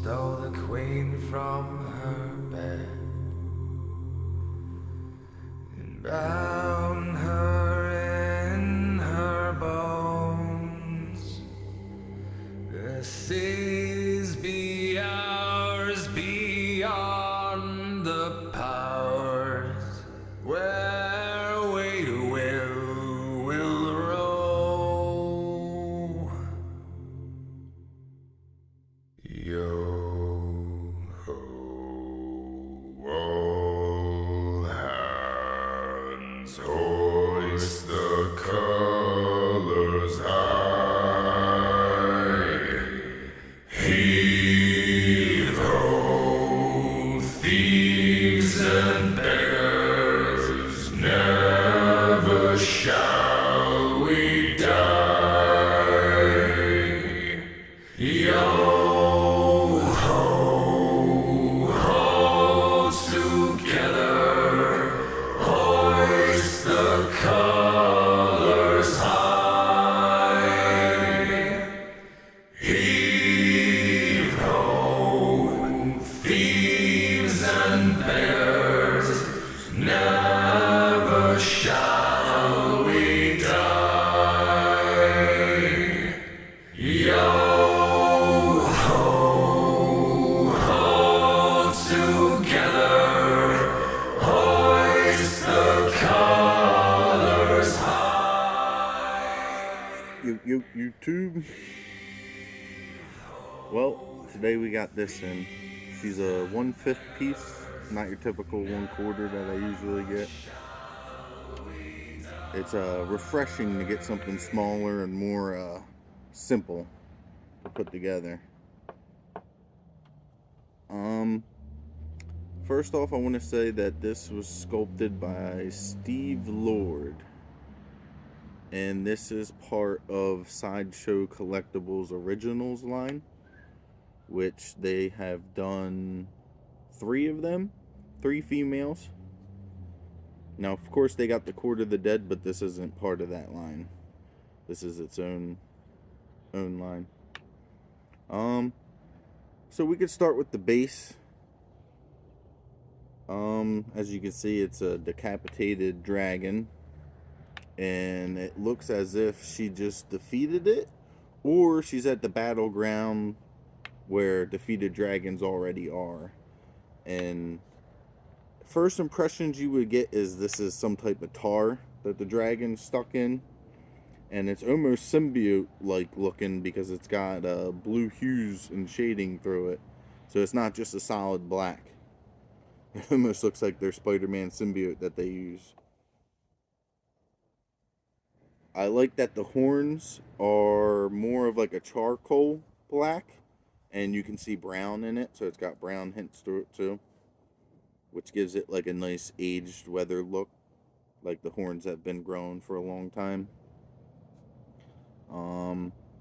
stole the queen from her bed and bound her in her bones. The seas be ours beyond the powers where we will row. Yo ho, all hands hoist the colors high. Heave ho, thieves and beggars, never shall we die. Yo ho, hold together, hoist the colors high. Heave ho, thieves and beggars, never shall we die. Yo ho, hold together, hoist the colors high. YouTube. Well, today we got this in. She's a 1/5 piece, not your typical 1/4 that I usually get. It's refreshing to get something smaller and more simple to put together. First off, I want to say that this was sculpted by Steve Lord. And this is part of Sideshow Collectibles Originals line, which they have done 3 of them, 3 females. Now, of course, they got the Court of the Dead, but this isn't part of that line. This is its own line. So we could start with the base. As you can see, it's a decapitated dragon. And it looks as if she just defeated it, or she's at the battleground where defeated dragons already are. And first impressions you would get is this is some type of tar that the dragon's stuck in, and it's almost symbiote like looking because it's got blue hues and shading through it, so it's not just a solid black. It almost looks like their Spider-Man symbiote that they use. I like that the horns are more of like a charcoal black, and you can see brown in it, so it's got brown hints through it too, which gives it like a nice aged weather look, like the horns have been grown for a long time.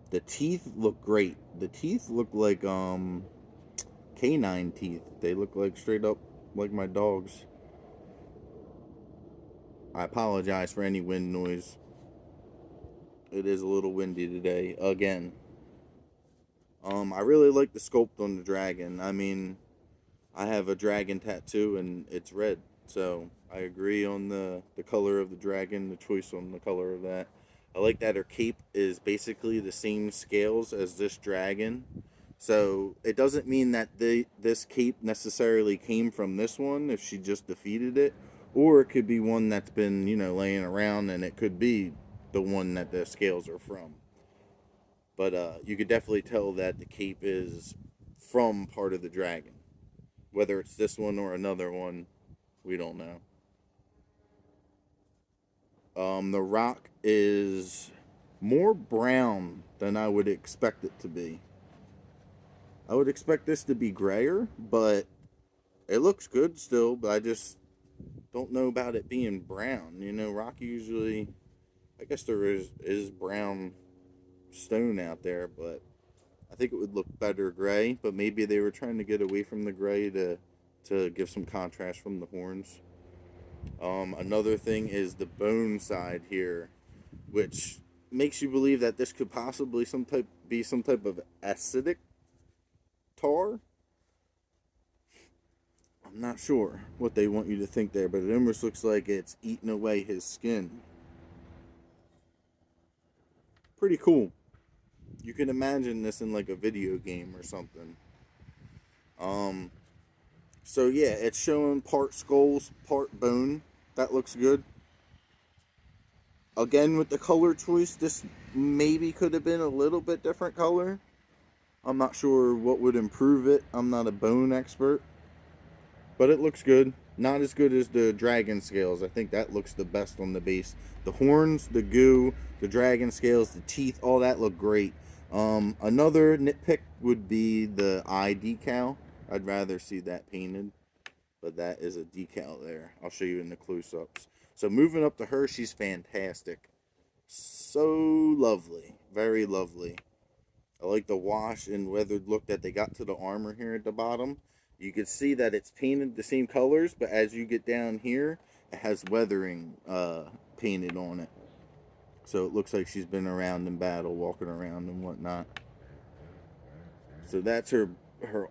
The teeth look great. The teeth look like canine teeth. They look like straight up like my dog's. I apologize for any wind noise. It is a little windy today, again. I really like the sculpt on the dragon. I mean, I have a dragon tattoo and it's red, so I agree on the color of the dragon, the choice on the color of that. I like that her cape is basically the same scales as this dragon. So it doesn't mean that this cape necessarily came from this one if she just defeated it. Or it could be one that's been, laying around, and it could be the one that the scales are from. But you could definitely tell that the cape is from part of the dragon. Whether it's this one or another one, we don't know. The rock is more brown than I would expect it to be. I would expect this to be grayer, but it looks good still, but I just don't know about it being brown. Rock usually, I guess there is brown stone out there, but I think it would look better gray, but maybe they were trying to get away from the gray to give some contrast from the horns. Another thing is the bone side here, which makes you believe that this could possibly be some type of acidic tar, I'm not sure what they want you to think there, but it almost looks like it's eating away his skin. Pretty cool. You can imagine this in like a video game or something. Um, so yeah, it's showing part skulls, part bone. That looks good. Again, with the color choice, this maybe could have been a little bit different color. I'm not sure what would improve it. I'm not a bone expert, but it looks good. Not as good as the dragon scales. I think that looks the best on the base. The horns, the goo, the dragon scales, the teeth, all that look great. Another nitpick would be the eye decal. I'd rather see that painted, but that is a decal there. I'll show you in the close-ups. So moving up to her, she's fantastic. So lovely. Very lovely. I like the wash and weathered look that they got to the armor here at the bottom. You can see that it's painted the same colors, but as you get down here, it has weathering painted on it. So it looks like she's been around in battle, walking around and whatnot. So that's her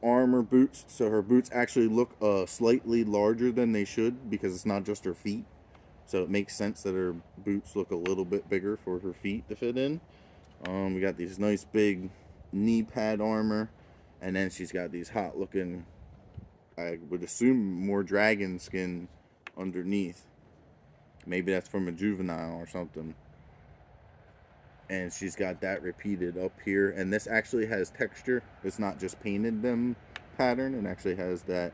armor boots. So her boots actually look slightly larger than they should because it's not just her feet. So it makes sense that her boots look a little bit bigger for her feet to fit in. We got these nice big knee pad armor, and then she's got these hot looking, I would assume, more dragon skin underneath. Maybe that's from a juvenile or something. And she's got that repeated up here, and this actually has texture. It's not just painted them pattern. It actually has that.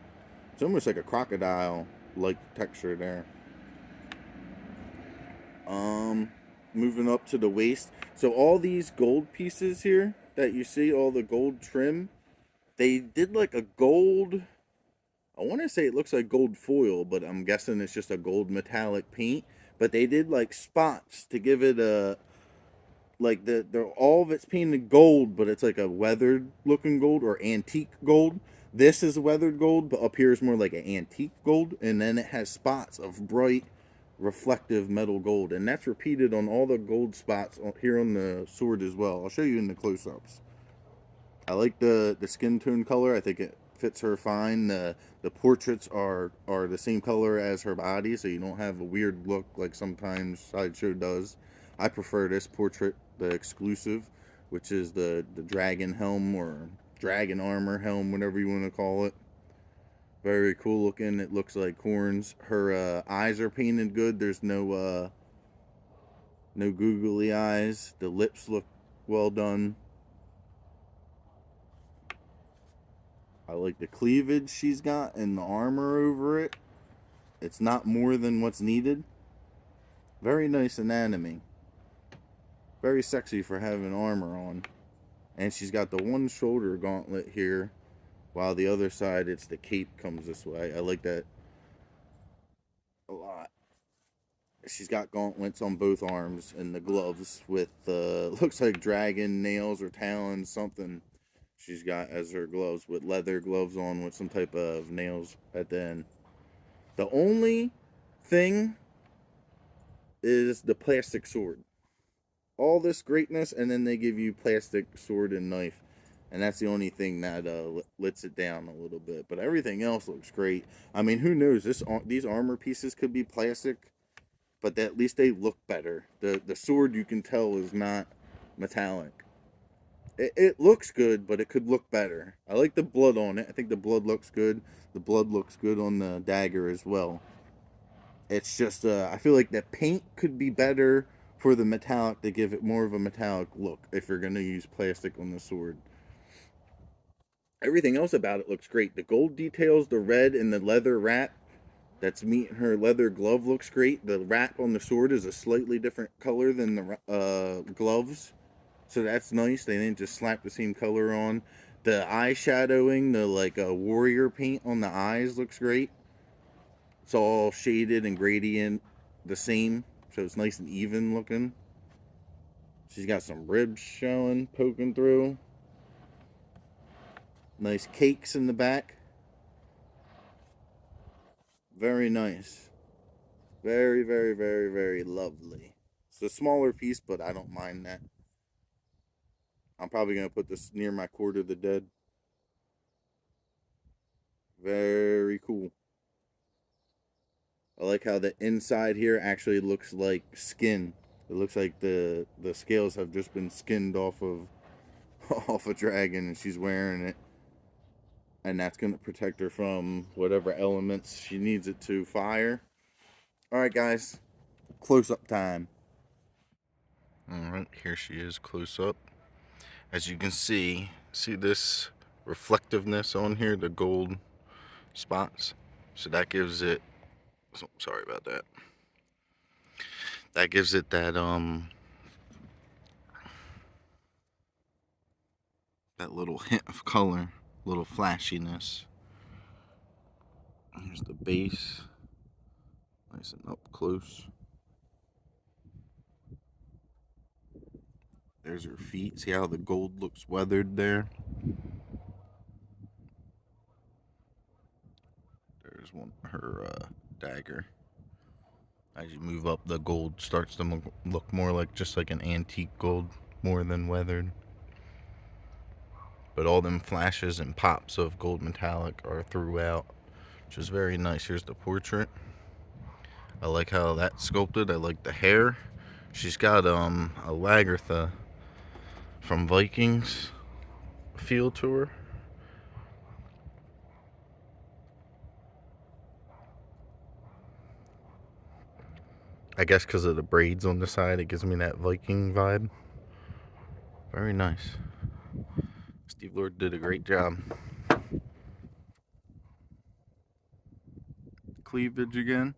It's almost like a crocodile like texture there. Moving up to the waist. So all these gold pieces here that you see, all the gold trim, they did like a gold, I want to say it looks like gold foil, but I'm guessing it's just a gold metallic paint. But they did like spots to give it a, like they're all of it's painted gold, but it's like a weathered looking gold or antique gold. This is weathered gold, but up here is more like an antique gold, and then it has spots of bright reflective metal gold, and that's repeated on all the gold spots here on the sword as well. I'll show you in the close-ups. I like the skin tone color. I think it fits her fine. The portraits are the same color as her body, so you don't have a weird look like sometimes Sideshow does. I prefer this portrait, the exclusive, which is the dragon helm or dragon armor helm, whatever you want to call it. Very cool looking. It looks like horns. Her eyes are painted good. There's no googly eyes. The lips look well done. I like the cleavage she's got and the armor over it. It's not more than what's needed. Very nice anatomy. Very sexy for having armor on. And she's got the one shoulder gauntlet here, while the other side, it's the cape comes this way. I like that a lot. She's got gauntlets on both arms and the gloves with looks like dragon nails or talons, something she's got as her gloves, with leather gloves on with some type of nails at the end. The only thing is the plastic sword. All this greatness, and then they give you plastic sword and knife, and that's the only thing that lets it down a little bit. But everything else looks great. I mean, who knows? These armor pieces could be plastic, but at least they look better. The sword, you can tell, is not metallic. It looks good, but it could look better. I like the blood on it. I think the blood looks good. The blood looks good on the dagger as well. It's just, I feel like the paint could be better for the metallic to give it more of a metallic look if you're going to use plastic on the sword. Everything else about it looks great. The gold details, the red, and the leather wrap that's meeting her leather glove looks great. The wrap on the sword is a slightly different color than the gloves. So that's nice. They didn't just slap the same color on. The eyeshadowing, the like warrior paint on the eyes looks great. It's all shaded and gradient the same, so it's nice and even looking. She's got some ribs showing, poking through. Nice cakes in the back. Very nice. Very, very, very, very lovely. It's a smaller piece, but I don't mind that. I'm probably going to put this near my Court of the Dead. Very cool. I like how the inside here actually looks like skin. It looks like the scales have just been skinned off of off a dragon, and she's wearing it, and that's gonna protect her from whatever elements she needs it to fire. All right, guys, close up time. All right, here she is close up. As you can see this reflectiveness on here, the gold spots. So that gives it, sorry about that. That gives it that that little hint of color, little flashiness. Here's the base, nice and up close. There's her feet. See how the gold looks weathered there? There's her dagger. As you move up, the gold starts to look more like just like an antique gold, more than weathered. But all them flashes and pops of gold metallic are throughout, which is very nice. Here's the portrait. I like how that's sculpted. I like the hair. She's got a Lagertha from Vikings feel to her. I guess because of the braids on the side, it gives me that Viking vibe. Very nice. Steve Lord did a great job. Cleavage again.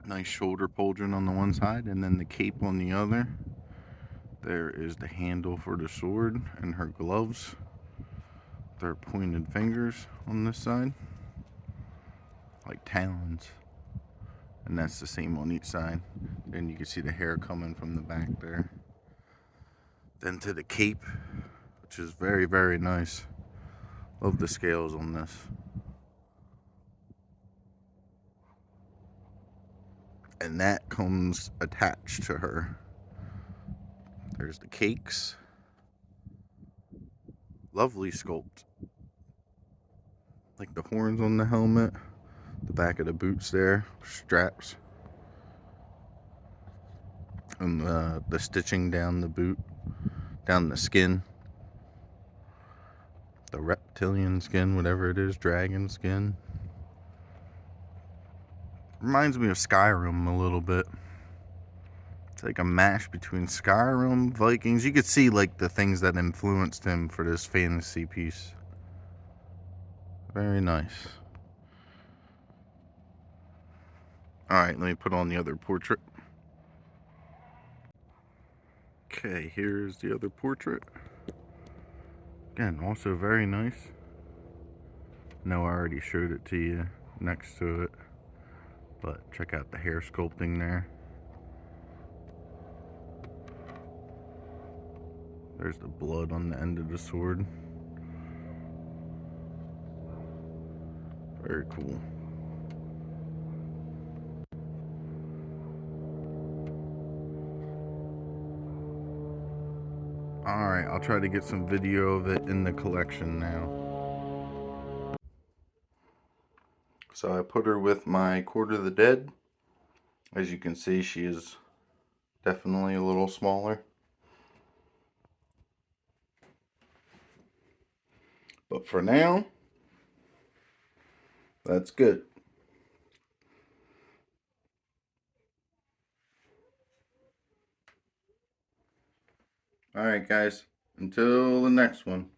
Nice shoulder pauldron on the one side, and then the cape on the other. There is the handle for the sword and her gloves. They're pointed fingers on this side, like talons. And that's the same on each side. And you can see the hair coming from the back there. Then to the cape, which is very, very nice. Love the scales on this. And that comes attached to her. There's the cakes. Lovely sculpt. Like the horns on the helmet. The back of the boots there. Straps. And the stitching down the boot. Down the skin. The reptilian skin, whatever it is. Dragon skin. Reminds me of Skyrim a little bit. It's like a mash between Skyrim, Vikings. You could see like the things that influenced him for this fantasy piece. Very nice. Alright, let me put on the other portrait. Okay, here's the other portrait. Again, also very nice. No, I already showed it to you next to it. But check out the hair sculpting there. There's the blood on the end of the sword. Very cool. Alright, I'll try to get some video of it in the collection now. So I put her with my Court of the Dead. As you can see, she is definitely a little smaller. But for now, that's good. Alright guys, until the next one.